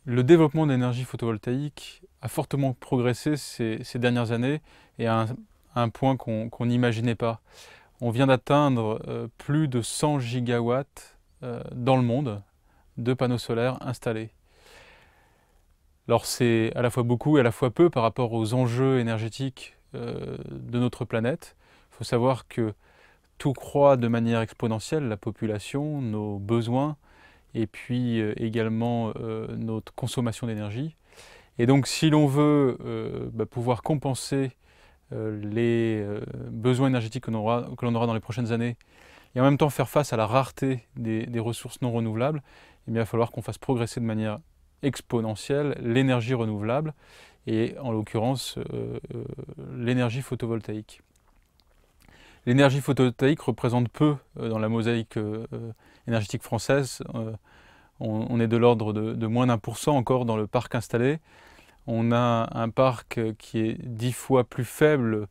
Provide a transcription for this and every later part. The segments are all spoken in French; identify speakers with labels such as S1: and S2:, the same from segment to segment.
S1: Le développement de l'énergie photovoltaïque a fortement progressé ces dernières années et à un point qu'on n'imaginait pas. On vient d'atteindre plus de 100 gigawatts dans le monde de panneaux solaires installés. Alors c'est à la fois beaucoup et à la fois peu par rapport aux enjeux énergétiques de notre planète. Il faut savoir que tout croît de manière exponentielle, la population, nos besoins, et puis également notre consommation d'énergie. Et donc si l'on veut pouvoir compenser les besoins énergétiques que l'on aura dans les prochaines années, et en même temps faire face à la rareté des ressources non renouvelables, eh bien, il va falloir qu'on fasse progresser de manière exponentielle l'énergie renouvelable, et en l'occurrence l'énergie photovoltaïque. L'énergie photovoltaïque représente peu dans la mosaïque énergétique française. On est de l'ordre de moins d'1% encore dans le parc installé. On a un parc qui est 10 fois plus faible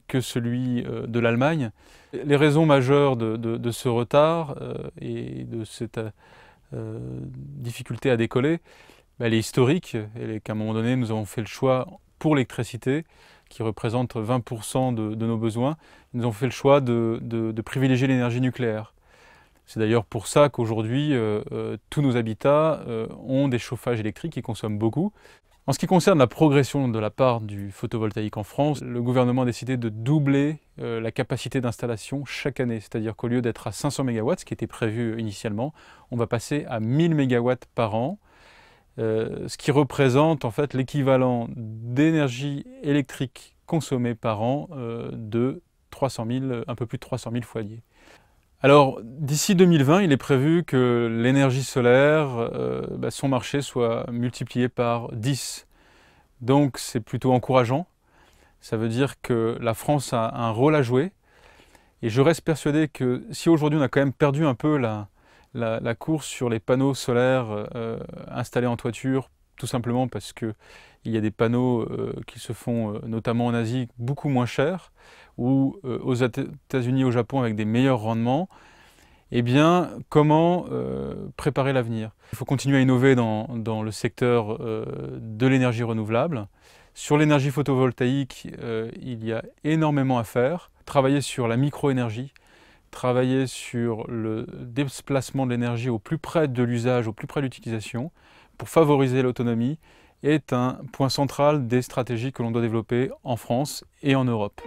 S1: que celui de l'Allemagne. Les raisons majeures de ce retard et de cette difficulté à décoller, elle est historique. Elle est qu'à un moment donné, nous avons fait le choix pour l'électricité, qui représente 20% de nos besoins. Nous avons fait le choix de privilégier l'énergie nucléaire. C'est d'ailleurs pour ça qu'aujourd'hui, tous nos habitats ont des chauffages électriques qui consomment beaucoup. En ce qui concerne la progression de la part du photovoltaïque en France, le gouvernement a décidé de doubler la capacité d'installation chaque année. C'est-à-dire qu'au lieu d'être à 500 MW, ce qui était prévu initialement, on va passer à 1000 MW par an, ce qui représente en fait l'équivalent d'énergie électrique consommée par an de 300 000, un peu plus de 300 000 foyers. Alors, d'ici 2020, il est prévu que l'énergie solaire, son marché soit multiplié par 10. Donc, c'est plutôt encourageant. Ça veut dire que la France a un rôle à jouer. Et je reste persuadé que si aujourd'hui on a quand même perdu un peu la course sur les panneaux solaires installés en toiture, tout simplement parce qu'il y a des panneaux qui se font notamment en Asie beaucoup moins chers, ou aux États-Unis, au Japon avec des meilleurs rendements, eh bien, comment préparer l'avenir? Il faut continuer à innover dans le secteur de l'énergie renouvelable. Sur l'énergie photovoltaïque, il y a énormément à faire. Travailler sur la micro-énergie, travailler sur le déplacement de l'énergie au plus près de l'usage, au plus près de l'utilisation, pour favoriser l'autonomie, est un point central des stratégies que l'on doit développer en France et en Europe.